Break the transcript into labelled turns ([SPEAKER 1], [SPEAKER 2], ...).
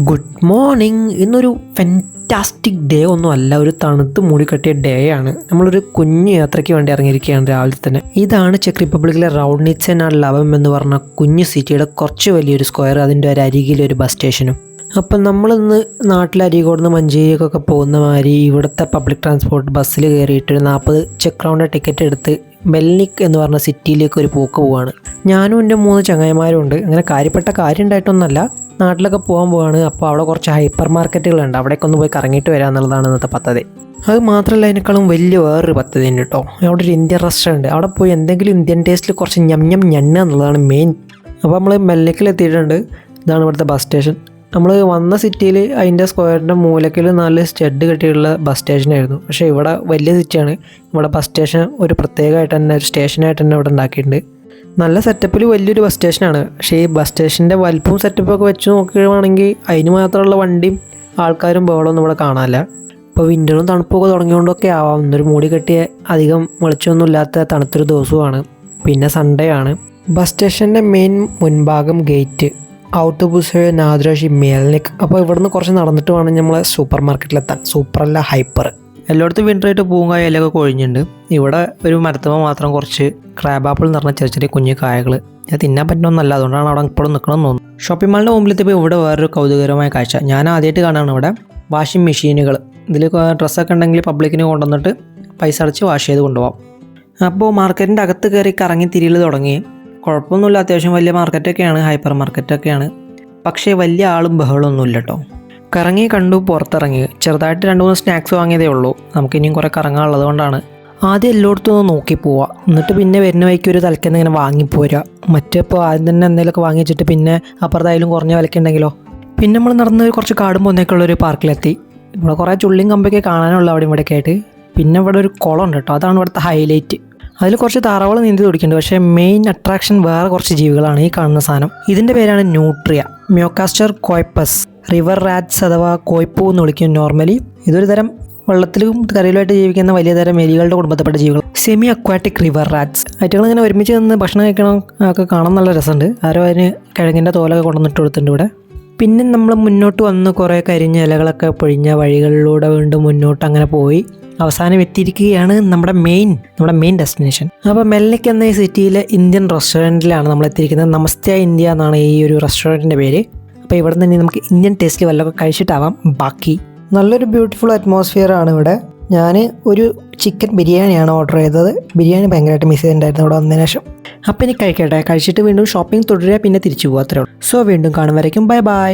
[SPEAKER 1] Good morning. ഇന്നൊരു fantastic day ഒന്നും അല്ല, ഒരു തണുത്ത് മൂടിക്കെട്ടിയ ഡേ ആണ്. നമ്മളൊരു കുഞ്ഞു യാത്രയ്ക്ക് വേണ്ടി ഇറങ്ങിയിരിക്കുകയാണ് രാവിലെ തന്നെ. ഇതാണ് ചെക്ക് റിപ്പബ്ലിക്കിലെ റൗഡ്നിറ്റ്സൻ ആൻഡ് ലവം എന്ന് പറഞ്ഞ കുഞ്ഞു സിറ്റിയുടെ കുറച്ച് വലിയൊരു സ്ക്വയർ, അതിൻ്റെ ഒരു അരികിലൊരു ബസ് സ്റ്റേഷനും. അപ്പം നമ്മളിന്ന് നാട്ടിലെ അരീക്കോട് നിന്ന് മഞ്ചേരിക്കൊക്കെ പോകുന്ന മാതിരി ഇവിടുത്തെ പബ്ലിക് ട്രാൻസ്പോർട്ട് ബസ്സിൽ കയറിയിട്ട് 40 ചെക്ക് റൗണ്ട് ടിക്കറ്റ് എടുത്ത് മെൽനിക് എന്ന് പറഞ്ഞ സിറ്റിയിലേക്ക് ഒരു പോക്ക് പോവാണ്. ഞാനും എൻ്റെ 3 ചങ്ങായിമാരും ഉണ്ട്. അങ്ങനെ കാര്യപ്പെട്ട കാര്യം ഉണ്ടായിട്ടൊന്നുമല്ല, നാട്ടിലൊക്കെ പോകാൻ പോവാണ്. അപ്പോൾ അവിടെ കുറച്ച് ഹൈപ്പർ മാർക്കറ്റുകളുണ്ട്, അവിടേക്ക് ഒന്ന് പോയി കറങ്ങിയിട്ട് വരിക എന്നുള്ളതാണ് ഇന്നത്തെ പദ്ധതി. അത് മാത്രമല്ല, അതിനേക്കാളും വലിയ വേറൊരു പദ്ധതി ഉണ്ട് കേട്ടോ. അവിടെ ഒരു ഇന്ത്യൻ റെസ്റ്റോറൻറ്റ്, അവിടെ പോയി എന്തെങ്കിലും ഇന്ത്യൻ ടേസ്റ്റിൽ കുറച്ച് ഞണ്ണ എന്നുള്ളതാണ് മെയിൻ. അപ്പോൾ നമ്മൾ മെൽനിക്കിൽ എത്തിയിട്ടുണ്ട്. ഇതാണ് ഇവിടുത്തെ ബസ് സ്റ്റേഷൻ. നമ്മൾ വന്ന സിറ്റിയിൽ അതിൻ്റെ സ്ക്വയറിൻ്റെ മൂലക്കിൽ 4 സ്റ്റഡ് കെട്ടിയുള്ള ബസ് സ്റ്റേഷനായിരുന്നു. പക്ഷേ ഇവിടെ വലിയ സിറ്റിയാണ്. ഇവിടെ ബസ് സ്റ്റേഷൻ ഒരു പ്രത്യേകമായിട്ട് തന്നെ, ഒരു സ്റ്റേഷനായിട്ട് തന്നെ ഇവിടെ ഉണ്ടാക്കിയിട്ടുണ്ട്. നല്ല സെറ്റപ്പിൽ വലിയൊരു ബസ് സ്റ്റേഷനാണ്. പക്ഷേ ഈ ബസ് സ്റ്റേഷൻ്റെ വലിപ്പവും സെറ്റപ്പൊക്കെ വെച്ച് നോക്കുകയാണെങ്കിൽ അതിന് മാത്രമുള്ള വണ്ടിയും ആൾക്കാരും ബഹളമൊന്നും ഇവിടെ കാണാനില്ല. ഇപ്പോൾ വിൻ്ററും തണുപ്പൊക്കെ തുടങ്ങിയോണ്ടൊക്കെ ആവാം. ഇന്നൊരു മൂടി കെട്ടിയ അധികം വെളിച്ചമൊന്നും ഇല്ലാത്ത തണുത്തൊരു ദിവസമാണ്. പിന്നെ സൺഡേ ആണ്. ബസ് സ്റ്റേഷൻ്റെ മെയിൻ മുൻഭാഗം ഗേറ്റ് ഔട്ടോബൂസ് നാദ്രാഷി മെൽനിക്. അപ്പോൾ ഇവിടുന്ന് കുറച്ച് നടന്നിട്ട് വേണം നമ്മളെ സൂപ്പർ മാർക്കറ്റിലെത്താൻ. സൂപ്പറല്ല, ഹൈപ്പർ. എല്ലായിടത്തും വിൻ്ററായിട്ട് പൂങ്കായലൊക്കെ കൊഴിഞ്ഞിട്ടുണ്ട്. ഇവിടെ ഒരു മരത്തുമ്പോൾ മാത്രം കുറച്ച് ക്രാബ് ആപ്പിൾ എന്ന് പറഞ്ഞ ചെറിയ ചെറിയ കുഞ്ഞു കായകൾ. അത് തിന്നാൻ പറ്റുന്നൊന്നല്ല, അതുകൊണ്ടാണ് അവിടെ ഇപ്പോഴും നിൽക്കണമെന്ന് തോന്നുന്നു. ഷോപ്പിംഗ് മാളിൻ്റെ മുമ്പിലെത്തിയപ്പോൾ ഇവിടെ വേറൊരു കൗതുകകരമായ കാഴ്ച ഞാൻ ആദ്യമായിട്ട് കാണുകയാണ്. ഇവിടെ വാഷിംഗ് മെഷീനുകൾ. ഇതിൽ ഡ്രസ്സൊക്കെ ഉണ്ടെങ്കിൽ പബ്ലിക്കിന് കൊണ്ടുവന്നിട്ട് പൈസ അടച്ച് വാഷ് ചെയ്ത് കൊണ്ടുപോകാം. അപ്പോൾ മാർക്കറ്റിൻ്റെ അകത്ത് കയറി കറങ്ങി തിരിയൽ തുടങ്ങി. കുഴപ്പമൊന്നുമില്ല, അത്യാവശ്യം വലിയ മാർക്കറ്റൊക്കെയാണ്, ഹൈപ്പർ മാർക്കറ്റൊക്കെയാണ്. പക്ഷേ വലിയ ആളും ബഹളമൊന്നുമില്ല കേട്ടോ. കറങ്ങി കണ്ടു, പുറത്തിറങ്ങി. ചെറുതായിട്ട് 2-3 സ്നാക്സ് വാങ്ങിയതേ ഉള്ളൂ. നമുക്കിനിയും കുറേ കറങ്ങാനുള്ളത് കൊണ്ടാണ്. ആദ്യം എല്ലായിടത്തും ഒന്ന് നോക്കി പോവുക, എന്നിട്ട് പിന്നെ വരുന്ന വഴിക്ക് ഒരു തലക്കെന്ന് ഇങ്ങനെ വാങ്ങിപ്പോരുക. മറ്റിപ്പോൾ ആദ്യം തന്നെ എന്തെങ്കിലുമൊക്കെ വാങ്ങി വെച്ചിട്ട് പിന്നെ അപ്പുറത്തായാലും കുറഞ്ഞ വിലക്കുണ്ടെങ്കിലോ. പിന്നെ നമ്മൾ നടന്ന് കുറച്ച് കാടും പോന്നേക്കുള്ളൊരു പാർക്കിലെത്തി. ഇവിടെ കുറേ ചുള്ളിയും കമ്പൊക്കെ കാണാനുള്ള അവിടെ ഇവിടെയൊക്കെ ആയിട്ട്. പിന്നെ ഇവിടെ ഒരു കുളം ഉണ്ട് കേട്ടോ, അതാണ് ഇവിടുത്തെ ഹൈലൈറ്റ്. അതിൽ കുറച്ച് താറാവുകൾ നീന്തി തുടിക്കുന്നുണ്ട്. പക്ഷേ മെയിൻ അട്രാക്ഷൻ വേറെ കുറച്ച് ജീവികളാണ്. ഈ കാണുന്ന സാധനം, ഇതിൻ്റെ പേരാണ് ന്യൂട്രിയ മ്യോകാസ്റ്റർ കോയ്പസ്. റിവർ റാറ്റ്സ് അഥവാ കോയ്പൂ എന്ന് വിളിക്കും നോർമലി. ഇതൊരു തരം വെള്ളത്തിലും കരയിലുമായിട്ട് ജീവിക്കുന്ന വലിയ തരം എലികളുടെ കുടുംബത്തിൽപ്പെട്ട ജീവികൾ. Semi aquatic river rats. ആയിട്ടുകൾ ഇങ്ങനെ ഒരുമിച്ച് നിന്ന് ഭക്ഷണം കഴിക്കണം ഒക്കെ കാണാൻ നല്ല രസമുണ്ട്. ആരോ അതിന് കിഴങ്ങിൻ്റെ തോലൊക്കെ കൊണ്ടുവന്നിട്ട് കൊടുത്തിട്ടുണ്ട് ഇവിടെ. പിന്നെ നമ്മൾ മുന്നോട്ട് വന്ന് കുറേ കരിഞ്ഞ ഇലകളൊക്കെ പൊഴിഞ്ഞ വഴികളിലൂടെ വീണ്ടും മുന്നോട്ട് അങ്ങനെ പോയി അവസാനം എത്തിയിരിക്കുകയാണ് നമ്മുടെ മെയിൻ ഡെസ്റ്റിനേഷൻ. അപ്പോൾ മെൽനിക് എന്ന ഈ സിറ്റിയിലെ ഇന്ത്യൻ റെസ്റ്റോറൻറ്റിലാണ് നമ്മൾ എത്തിയിരിക്കുന്നത്. നമസ്തേ ഇന്ത്യ എന്നാണ് ഈ ഒരു റെസ്റ്റോറൻറ്റിൻ്റെ പേര്. അപ്പോൾ ഇവിടെ തന്നെ നമുക്ക് ഇന്ത്യൻ ടേസ്റ്റിൽ വല്ലതൊക്കെ കഴിച്ചിട്ടാവാം ബാക്കി. നല്ലൊരു ബ്യൂട്ടിഫുൾ അറ്റ്മോസ്ഫിയർ ആണ് ഇവിടെ. ഞാൻ ഒരു ചിക്കൻ ബിരിയാണിയാണ് ഓർഡർ ചെയ്തത്. ബിരിയാണി ഭയങ്കരമായിട്ട് മിസ് ചെയ്തിട്ടുണ്ടായിരുന്നു ഇവിടെ വന്നതിന് ശേഷം. അപ്പോൾ ഇനി കഴിക്കട്ടെ, കഴിച്ചിട്ട് വീണ്ടും ഷോപ്പിംഗ് തുടരുക, പിന്നെ തിരിച്ചു പോകുക, അത്രേ ഉള്ളൂ. സോ വീണ്ടും കാണും വരയ്ക്കും ബൈ ബൈ.